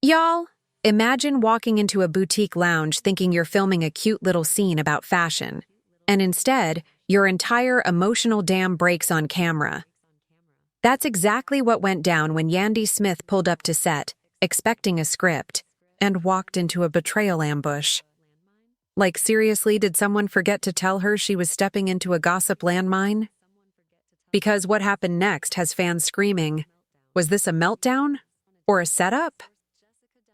Y'all, imagine walking into a boutique lounge thinking you're filming a cute little scene about fashion, and instead, your entire emotional dam breaks on camera. That's exactly what went down when Yandy Smith pulled up to set, expecting a script, and walked into a betrayal ambush. Like, seriously, did someone forget to tell her she was stepping into a gossip landmine? Because what happened next has fans screaming, was this a meltdown? Or a setup?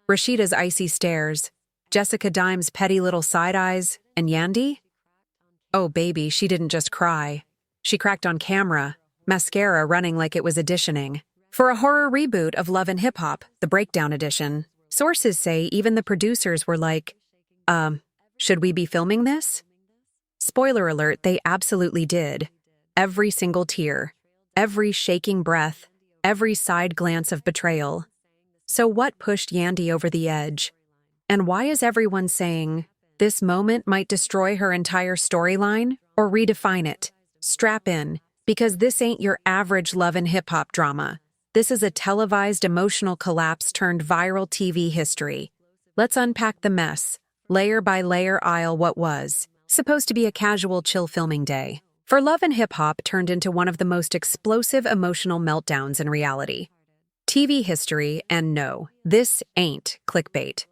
Rasheeda's icy stares, Jessica Dime's petty little side eyes, and Yandy? Oh baby, she didn't just cry. She cracked on camera, mascara running like it was auditioning for a horror reboot of Love and Hip Hop, the Breakdown edition. Sources say even the producers were like, should we be filming this? Spoiler alert, they absolutely did. Every single tear, every shaking breath, every side glance of betrayal. So what pushed Yandy over the edge? And why is everyone saying this moment might destroy her entire storyline or redefine it? Strap in, because this ain't your average love and hip-hop drama. This is a televised emotional collapse turned viral TV history. Let's unpack the mess, layer by layer aisle what was supposed to be a casual chill filming day. For Love and Hip Hop turned into one of the most explosive emotional meltdowns in reality. TV history, and no, this ain't clickbait.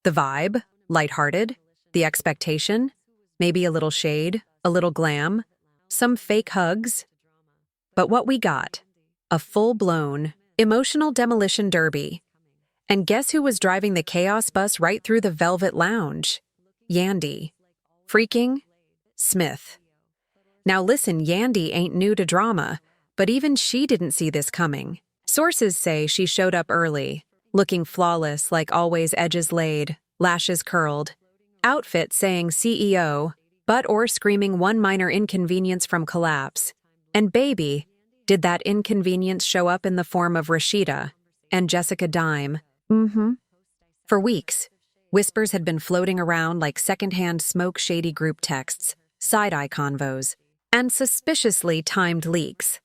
The vibe, lighthearted, the expectation, maybe a little shade, a little glam, some fake hugs. But what we got? A full-blown, emotional demolition derby. And guess who was driving the chaos bus right through the Velvet Lounge? Yandy. Freaking Smith. Now listen, Yandy ain't new to drama, but even she didn't see this coming. Sources say she showed up early, looking flawless like always, edges laid, lashes curled, outfit saying CEO, but or screaming one minor inconvenience from collapse. And baby, did that inconvenience show up in the form of Rasheeda and Jessica Dime. For weeks, whispers had been floating around like secondhand smoke-shady group texts, side-eye convos, and suspiciously timed leaks.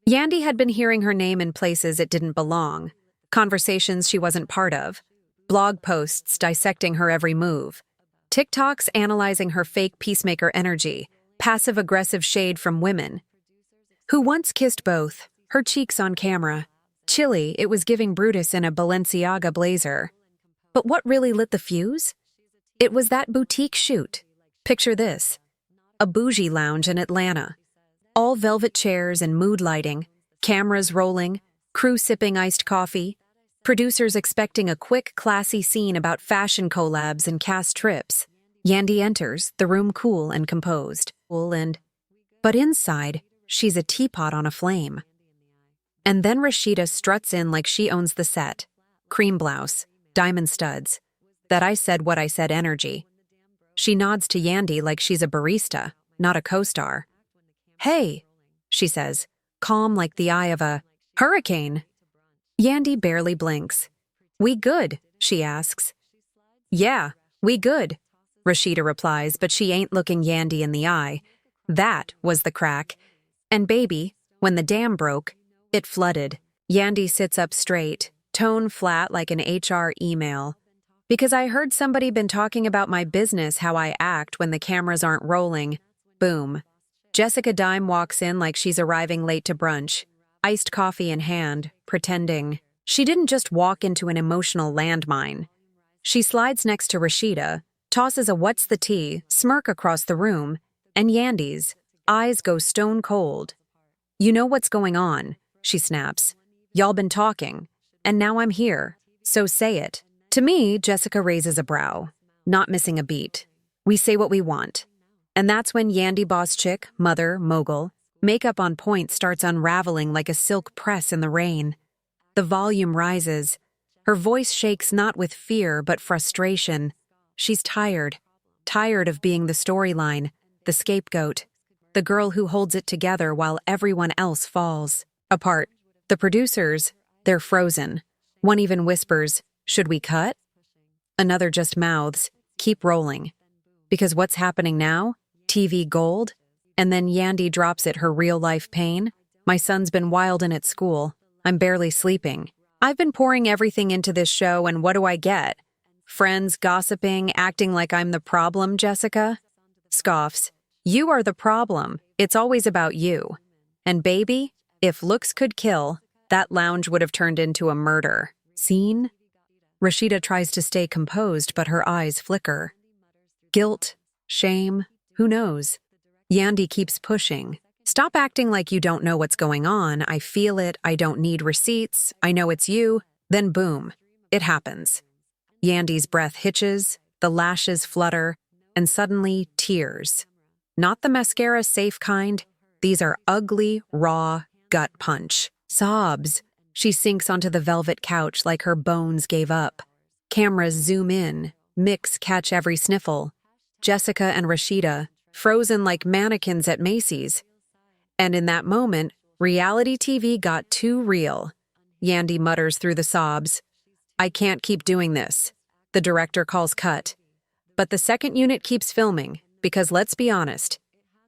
Yandy had been hearing her name in places it didn't belong, conversations she wasn't part of, blog posts dissecting her every move, TikToks analyzing her fake peacemaker energy, passive-aggressive shade from women who once kissed both, her cheeks on camera. Chilly, it was giving Brutus in a Balenciaga blazer. But what really lit the fuse? It was that boutique shoot. Picture this. A bougie lounge in Atlanta. All velvet chairs and mood lighting, cameras rolling, crew sipping iced coffee, producers expecting a quick, classy scene about fashion collabs and cast trips. Yandy enters, the room cool and composed. But inside, she's a teapot on a flame. And then Rasheeda struts in like she owns the set. Cream blouse, diamond studs. That I said what I said energy. She nods to Yandy like she's a barista, not a co-star. Hey, she says, calm like the eye of a hurricane. Yandy barely blinks. We good, she asks. Yeah, we good, Rasheeda replies, but she ain't looking Yandy in the eye. That was the crack. And baby, when the dam broke, it flooded. Yandy sits up straight, tone flat like an HR email. Because I heard somebody been talking about my business, how I act when the cameras aren't rolling. Boom. Jessica Dime walks in like she's arriving late to brunch, iced coffee in hand, pretending. She didn't just walk into an emotional landmine. She slides next to Rasheeda, tosses a what's the tea smirk across the room, and Yandy's eyes go stone cold. You know what's going on, she snaps. Y'all been talking, and now I'm here, so say it. To me, Jessica raises a brow, not missing a beat. We say what we want. And that's when Yandy boss chick, mother, mogul, makeup on point starts unraveling like a silk press in the rain. The volume rises. Her voice shakes not with fear but frustration. She's tired of being the storyline, the scapegoat, the girl who holds it together while everyone else falls apart. The producers, they're frozen. One even whispers, should we cut? Another just mouths, keep rolling. Because what's happening now? TV gold? And then Yandy drops it, her real-life pain. My son's been wildin' at school. I'm barely sleeping. I've been pouring everything into this show, and what do I get? Friends gossiping, acting like I'm the problem, Jessica? Scoffs. You are the problem. It's always about you. And baby, if looks could kill, that lounge would have turned into a murder. Scene? Rasheeda tries to stay composed, but her eyes flicker. Guilt, shame, who knows? Yandy keeps pushing. Stop acting like you don't know what's going on. I feel it. I don't need receipts. I know it's you. Then boom, it happens. Yandy's breath hitches, the lashes flutter, and suddenly tears. Not the mascara safe kind. These are ugly, raw, gut punch. Sobs. She sinks onto the velvet couch like her bones gave up. Cameras zoom in, mix catch every sniffle. Jessica and Rasheeda, frozen like mannequins at Macy's. And in that moment, reality TV got too real. Yandy mutters through the sobs. I can't keep doing this. The director calls cut. But the second unit keeps filming, because let's be honest,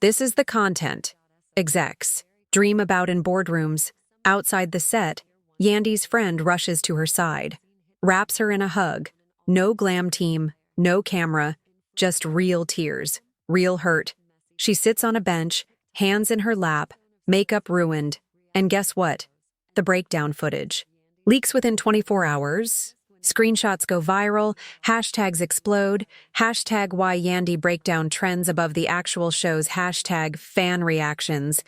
this is the content. Execs dream about in boardrooms. Outside the set, Yandy's friend rushes to her side, wraps her in a hug. No glam team, no camera, just real tears, real hurt. She sits on a bench, hands in her lap, makeup ruined. And guess what? The breakdown footage leaks within 24 hours. Screenshots go viral, hashtags explode, hashtag why Yandy breakdown trends above the actual show's hashtag fan reactions.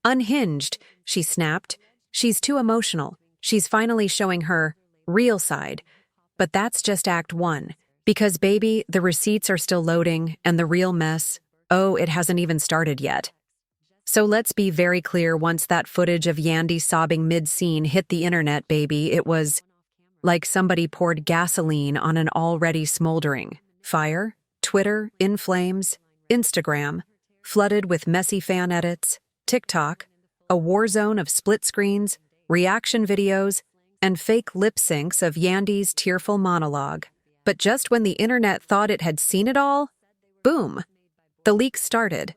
Unhinged, she snapped. She's too emotional. She's finally showing her real side. But that's just Act 1. Because, baby, the receipts are still loading, and the real mess, oh, it hasn't even started yet. So let's be very clear, once that footage of Yandy sobbing mid-scene hit the internet, baby, it was like somebody poured gasoline on an already smoldering fire. Twitter, in flames. Instagram, flooded with messy fan edits. TikTok, a war zone of split screens, reaction videos, and fake lip syncs of Yandy's tearful monologue. But just when the internet thought it had seen it all, boom, the leaks started.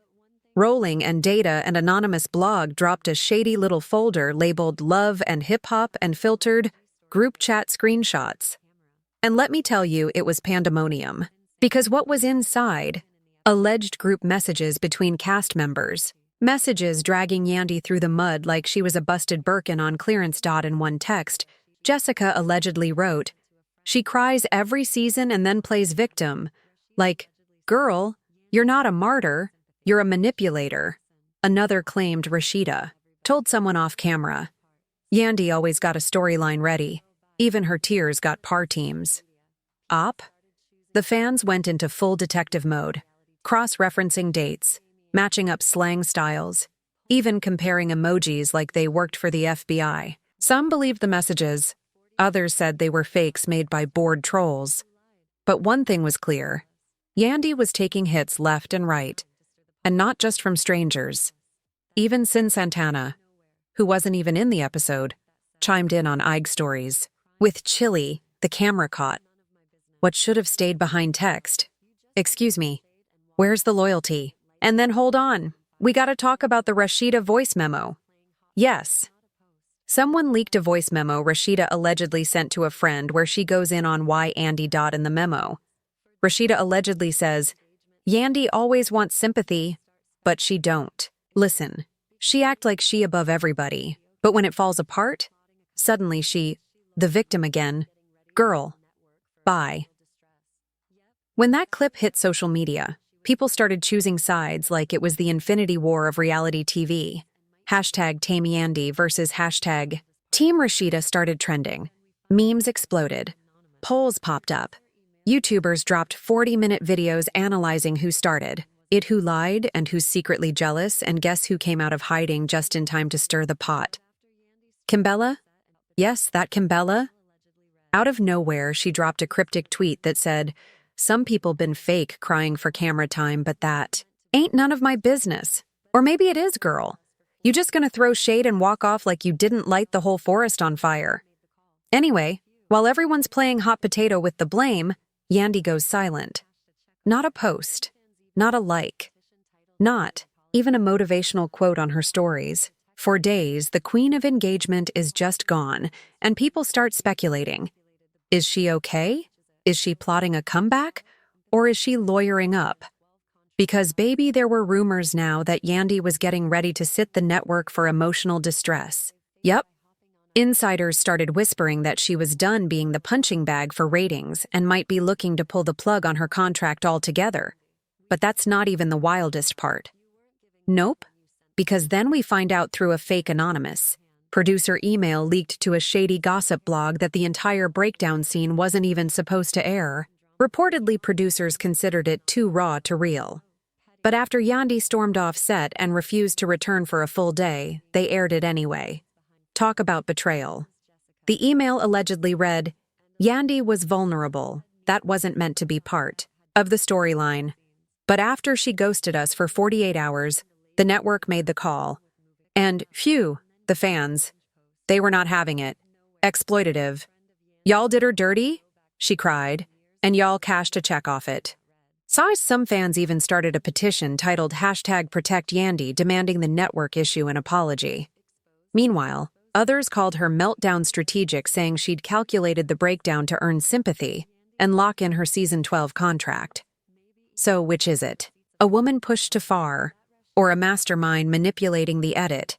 Rolling and Data, an anonymous blog, dropped a shady little folder labeled Love and Hip Hop and filtered group chat screenshots. And let me tell you, it was pandemonium. Because what was inside? Alleged group messages between cast members. Messages dragging Yandy through the mud like she was a busted Birkin on clearance. In one text, Jessica allegedly wrote, "She cries every season and then plays victim. Like, girl, you're not a martyr, you're a manipulator." Another claimed Rasheeda told someone off camera. Yandy always got a storyline ready. Even her tears got par teams. Op? The fans went into full detective mode, cross-referencing dates, matching up slang styles, even comparing emojis like they worked for the FBI. Some believed the messages. Others said they were fakes made by bored trolls. But one thing was clear. Yandy was taking hits left and right. And not just from strangers. Even Sin Santana, who wasn't even in the episode, chimed in on IG stories. With Chili, the camera caught what should have stayed behind text. Excuse me, where's the loyalty? And then hold on, we gotta talk about the Rasheeda voice memo. Yes. Someone leaked a voice memo Rasheeda allegedly sent to a friend where she goes in on why Yandy. In the memo. Rasheeda allegedly says, Yandy always wants sympathy, but she don't. Listen, she act like she above everybody, but when it falls apart, suddenly the victim again. Girl. Bye. When that clip hit social media, people started choosing sides like it was the infinity war of reality TV. Hashtag Tame Yandy versus hashtag Team Rasheeda started trending. Memes exploded. Polls popped up. YouTubers dropped 40-minute videos analyzing who started, who lied, and who's secretly jealous, and guess who came out of hiding just in time to stir the pot. Kimbella? Yes, that Kimbella. Out of nowhere, she dropped a cryptic tweet that said, "Some people been fake crying for camera time, but that ain't none of my business. Or maybe it is, girl. You just gonna throw shade and walk off like you didn't light the whole forest on fire." Anyway, while everyone's playing hot potato with the blame, Yandy goes silent. Not a post, not a like, not even a motivational quote on her stories. For days, the queen of engagement is just gone, and people start speculating. Is she okay? Is she plotting a comeback? Or is she lawyering up? Because baby, there were rumors now that Yandy was getting ready to sit the network for emotional distress. Yep. Insiders started whispering that she was done being the punching bag for ratings and might be looking to pull the plug on her contract altogether. But that's not even the wildest part. Nope. Because then we find out through a fake anonymous producer email leaked to a shady gossip blog that the entire breakdown scene wasn't even supposed to air. Reportedly, producers considered it too raw to reel. But after Yandy stormed off set and refused to return for a full day, they aired it anyway. Talk about betrayal. The email allegedly read, "Yandy was vulnerable. That wasn't meant to be part of the storyline. But after she ghosted us for 48 hours, the network made the call. And, phew, the fans. They were not having it. Exploitative. Y'all did her dirty?" she cried, and y'all cashed a check off it. Some fans even started a petition titled #ProtectYandy demanding the network issue an apology. Meanwhile, others called her meltdown strategic, saying she'd calculated the breakdown to earn sympathy and lock in her season 12 contract. So which is it? A woman pushed too far, or a mastermind manipulating the edit?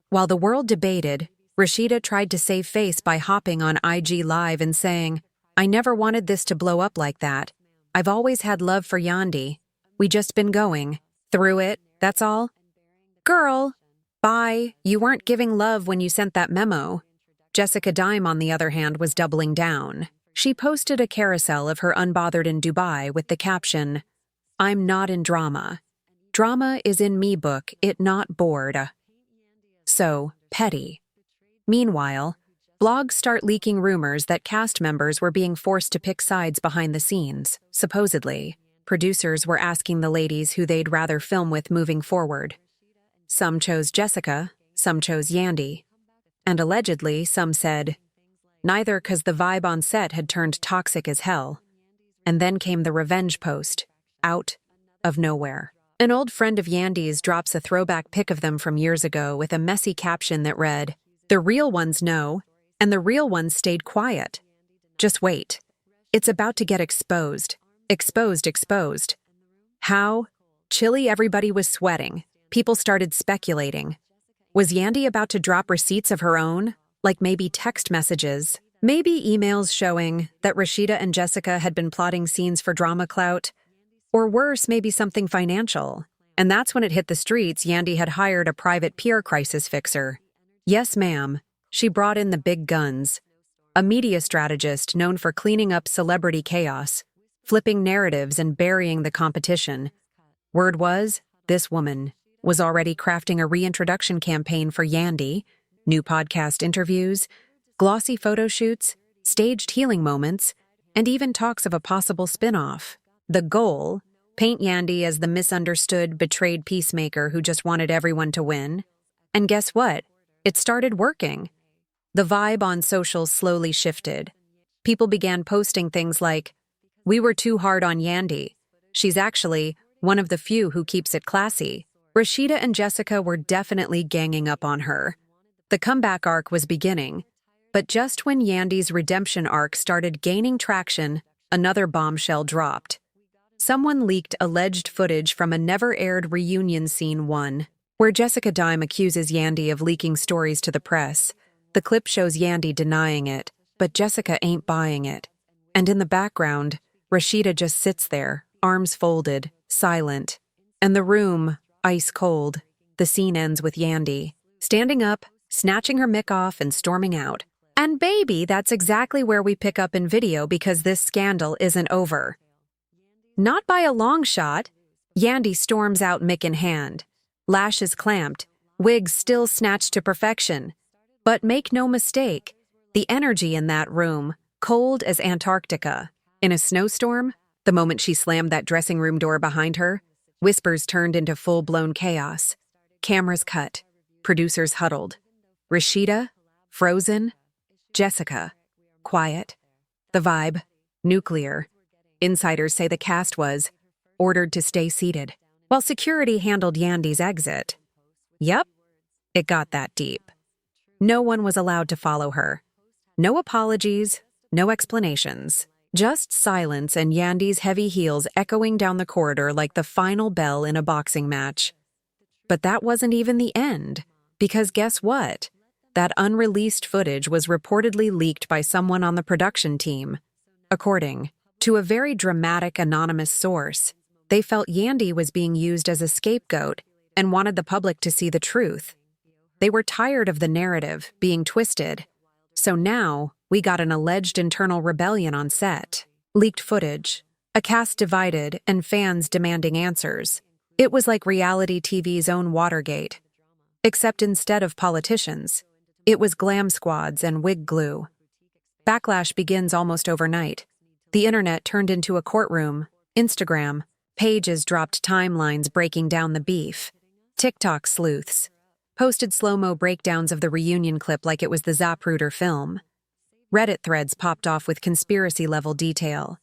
While the world debated, Rasheeda tried to save face by hopping on IG Live and saying, "I never wanted this to blow up like that. I've always had love for Yandy. We just been going through it, that's all." Girl, bye, you weren't giving love when you sent that memo. Jessica Dime, on the other hand, was doubling down. She posted a carousel of her unbothered in Dubai with the caption, "I'm not in drama. Drama is in me book, it not bored." So, petty. Meanwhile, blogs start leaking rumors that cast members were being forced to pick sides behind the scenes. Supposedly, producers were asking the ladies who they'd rather film with moving forward. Some chose Jessica, some chose Yandy. And allegedly, some said neither, because the vibe on set had turned toxic as hell. And then came the revenge post, out of nowhere. An old friend of Yandy's drops a throwback pic of them from years ago with a messy caption that read, "The real ones know, and the real ones stayed quiet. Just wait. It's about to get exposed. Exposed. How? Chilly, everybody was sweating. People started speculating. Was Yandy about to drop receipts of her own? Like maybe text messages? Maybe emails showing that Rasheeda and Jessica had been plotting scenes for drama clout? Or worse, maybe something financial. And that's when it hit the streets. Yandy had hired a private PR crisis fixer. Yes, ma'am. She brought in the big guns. A media strategist known for cleaning up celebrity chaos, flipping narratives and burying the competition. Word was, this woman was already crafting a reintroduction campaign for Yandy, new podcast interviews, glossy photo shoots, staged healing moments, and even talks of a possible spin-off. The goal, paint Yandy as the misunderstood, betrayed peacemaker who just wanted everyone to win. And guess what? It started working. The vibe on socials slowly shifted. People began posting things like, "We were too hard on Yandy. She's actually one of the few who keeps it classy." Rasheeda and Jessica were definitely ganging up on her. The comeback arc was beginning. But just when Yandy's redemption arc started gaining traction, another bombshell dropped. Someone leaked alleged footage from a never-aired reunion scene 1, where Jessica Dime accuses Yandy of leaking stories to the press. The clip shows Yandy denying it, but Jessica ain't buying it. And in the background, Rasheeda just sits there, arms folded, silent. And the room, ice cold. The scene ends with Yandy standing up, snatching her mic off and storming out. And baby, that's exactly where we pick up in video, because this scandal isn't over. Not by a long shot. Yandy storms out, mic in hand, lashes clamped, wig still snatched to perfection. But make no mistake, the energy in that room, cold as Antarctica. In a snowstorm, the moment she slammed that dressing room door behind her, whispers turned into full-blown chaos. Cameras cut. Producers huddled. Rasheeda, frozen. Jessica, quiet. The vibe, nuclear. Insiders say the cast was ordered to stay seated, while security handled Yandy's exit. Yup. It got that deep. No one was allowed to follow her. No apologies, no explanations. Just silence and Yandy's heavy heels echoing down the corridor like the final bell in a boxing match. But that wasn't even the end, because guess what? That unreleased footage was reportedly leaked by someone on the production team. According to a very dramatic anonymous source, they felt Yandy was being used as a scapegoat and wanted the public to see the truth. They were tired of the narrative being twisted. So now, we got an alleged internal rebellion on set. Leaked footage, a cast divided, and fans demanding answers. It was like reality TV's own Watergate. Except instead of politicians, it was glam squads and wig glue. Backlash begins almost overnight. The internet turned into a courtroom. Instagram pages dropped timelines breaking down the beef. TikTok sleuths posted slow-mo breakdowns of the reunion clip like it was the Zapruder film. Reddit threads popped off with conspiracy-level detail.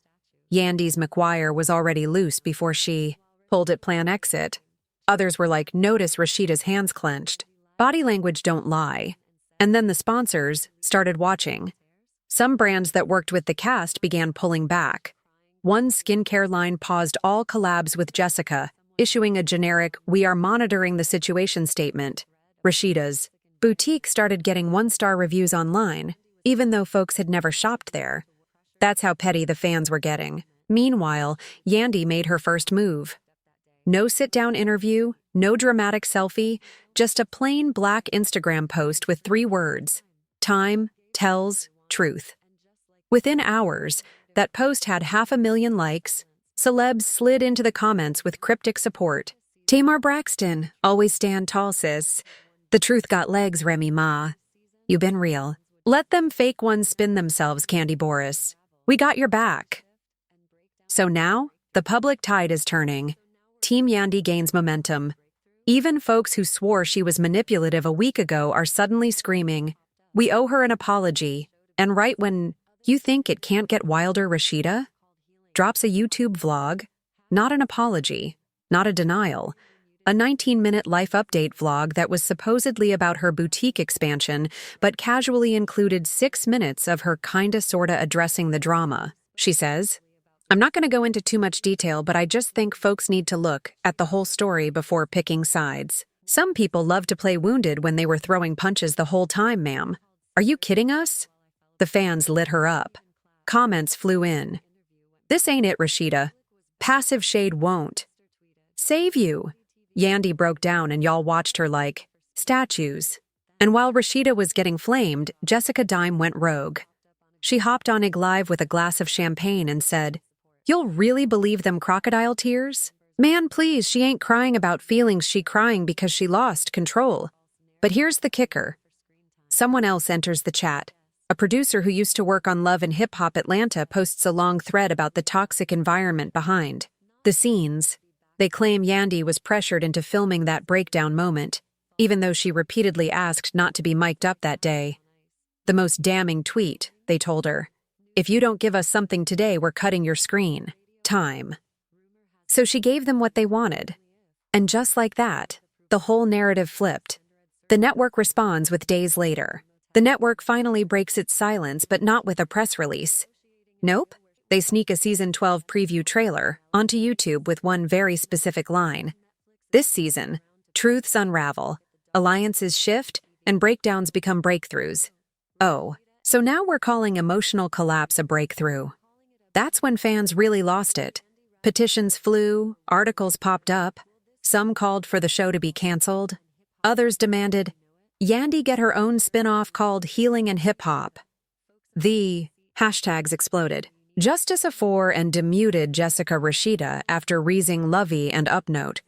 Yandy's McGuire was already loose before she pulled at plan exit. Others were like, notice Rasheeda's hands clenched. Body language don't lie. And then the sponsors started watching. Some brands that worked with the cast began pulling back. One skincare line paused all collabs with Jessica, issuing a generic, "We are monitoring the situation" statement. Rasheeda's boutique started getting one-star reviews online, even though folks had never shopped there. That's how petty the fans were getting. Meanwhile, Yandy made her first move. No sit-down interview, no dramatic selfie, just a plain black Instagram post with 3 words: time tells truth. Within hours, that post had 500,000 likes. Celebs slid into the comments with cryptic support. Tamar Braxton, always stand tall, sis. The truth got legs, Remy Ma. You been real. Let them fake ones spin themselves, Candy Boris. We got your back. So now, the public tide is turning. Team Yandy gains momentum. Even folks who swore she was manipulative a week ago are suddenly screaming, "We owe her an apology." And right when you think it can't get wilder, Rasheeda drops a YouTube vlog, not an apology, not a denial, a 19-minute life update vlog that was supposedly about her boutique expansion, but casually included 6 minutes of her kinda sorta addressing the drama. She says, "I'm not going to go into too much detail, but I just think folks need to look at the whole story before picking sides. Some people love to play wounded when they were throwing punches the whole time, ma'am. Are you kidding us?" The fans lit her up. Comments flew in. "This ain't it, Rasheeda. Passive shade won't save you." Yandy broke down and y'all watched her like statues. And while Rasheeda was getting flamed, Jessica Dime went rogue. She hopped on IG Live with a glass of champagne and said, "You'll really believe them crocodile tears? Man, please, she ain't crying about feelings, she crying because she lost control." But here's the kicker. Someone else enters the chat. A producer who used to work on Love and Hip Hop Atlanta posts a long thread about the toxic environment behind the scenes. They claim Yandy was pressured into filming that breakdown moment, even though she repeatedly asked not to be mic'd up that day. The most damning tweet, they told her, "If you don't give us something today, we're cutting your screen time." So she gave them what they wanted. And just like that, the whole narrative flipped. The network responds with days later. The network finally breaks its silence, but not with a press release. Nope. They sneak a season 12 preview trailer onto YouTube with one very specific line. This season, truths unravel, alliances shift, and breakdowns become breakthroughs. Oh, so now we're calling emotional collapse a breakthrough. That's when fans really lost it. Petitions flew, articles popped up. Some called for the show to be canceled. Others demanded Yandy get her own spin-off called Healing and Hip Hop. The hashtags exploded. Justice for and demuted Jessica Rasheeda after reazing Lovey and Upnote.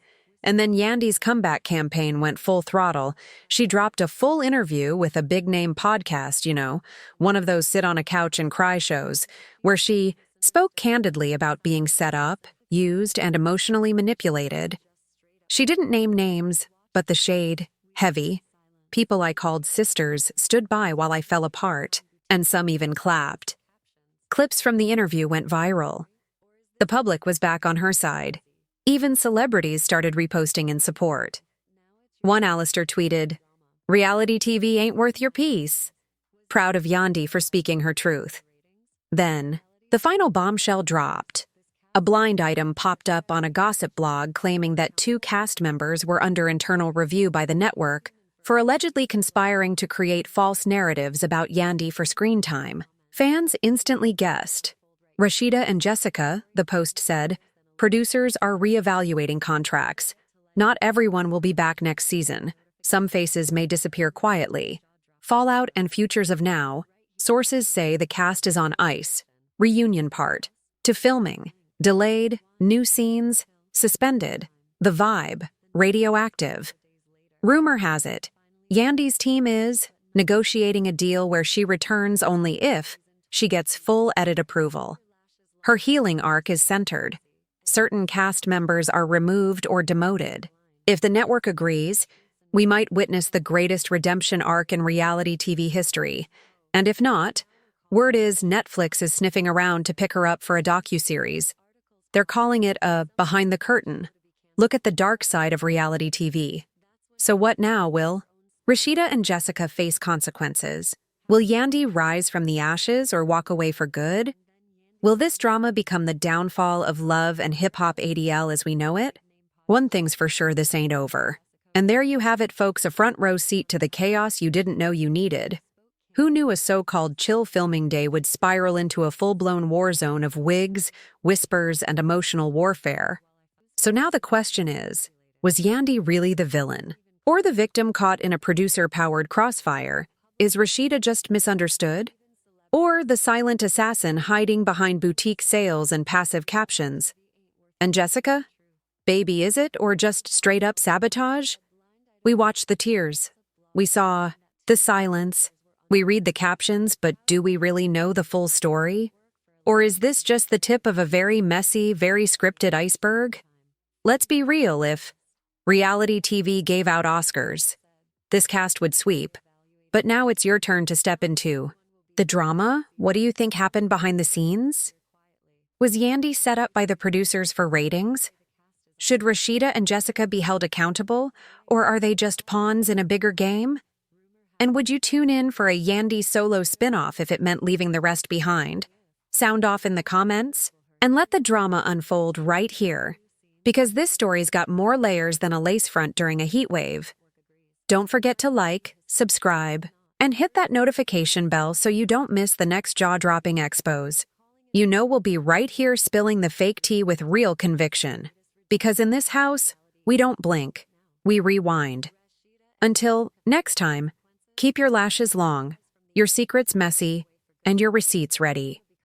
And then Yandy's comeback campaign went full throttle. She dropped a full interview with a big-name podcast, one of those sit-on-a-couch-and-cry shows, where she spoke candidly about being set up, used, and emotionally manipulated. She didn't name names, but the shade, heavy. People I called sisters stood by while I fell apart, and some even clapped. Clips from the interview went viral. The public was back on her side. Even celebrities started reposting in support. One Alistair tweeted, Reality TV ain't worth your peace. Proud of Yandy for speaking her truth. Then, the final bombshell dropped. A blind item popped up on a gossip blog claiming that 2 cast members were under internal review by the network for allegedly conspiring to create false narratives about Yandy for screen time. Fans instantly guessed. Rasheeda and Jessica, the Post said, producers are reevaluating contracts. Not everyone will be back next season. Some faces may disappear quietly. Fallout and futures of now, sources say the cast is on ice. Reunion part. To filming. Delayed. New scenes. Suspended. The vibe. Radioactive. Rumor has it, Yandy's team is negotiating a deal where she returns only if she gets full edit approval. Her healing arc is centered. Certain cast members are removed or demoted. If the network agrees, we might witness the greatest redemption arc in reality TV history. And if not, word is Netflix is sniffing around to pick her up for a docuseries. They're calling it a behind the curtain. Look at the dark side of reality TV. So what now, Will? Rasheeda and Jessica face consequences. Will Yandy rise from the ashes or walk away for good? Will this drama become the downfall of love and hip-hop ADL as we know it? One thing's for sure, this ain't over. And there you have it, folks, a front row seat to the chaos you didn't know you needed. Who knew a so-called chill filming day would spiral into a full-blown war zone of wigs, whispers, and emotional warfare? So now the question is, was Yandy really the villain? Or the victim caught in a producer-powered crossfire? Is Rasheeda just misunderstood? Or the silent assassin hiding behind boutique sales and passive captions? And Jessica? Baby, is it, or just straight-up sabotage? We watched the tears. We saw the silence. We read the captions, but do we really know the full story? Or is this just the tip of a very messy, very scripted iceberg? Let's be real, if reality TV gave out Oscars, this cast would sweep. But now it's your turn to step into the drama. What do you think happened behind the scenes? Was Yandy set up by the producers for ratings? Should Rasheeda and Jessica be held accountable, or are they just pawns in a bigger game? And would you tune in for a Yandy solo spinoff if it meant leaving the rest behind? Sound off in the comments, and let the drama unfold right here, because this story's got more layers than a lace front during a heat wave. Don't forget to like, subscribe, and hit that notification bell so you don't miss the next jaw-dropping expos. You know we'll be right here spilling the fake tea with real conviction. Because in this house, we don't blink, we rewind. Until next time, keep your lashes long, your secrets messy, and your receipts ready.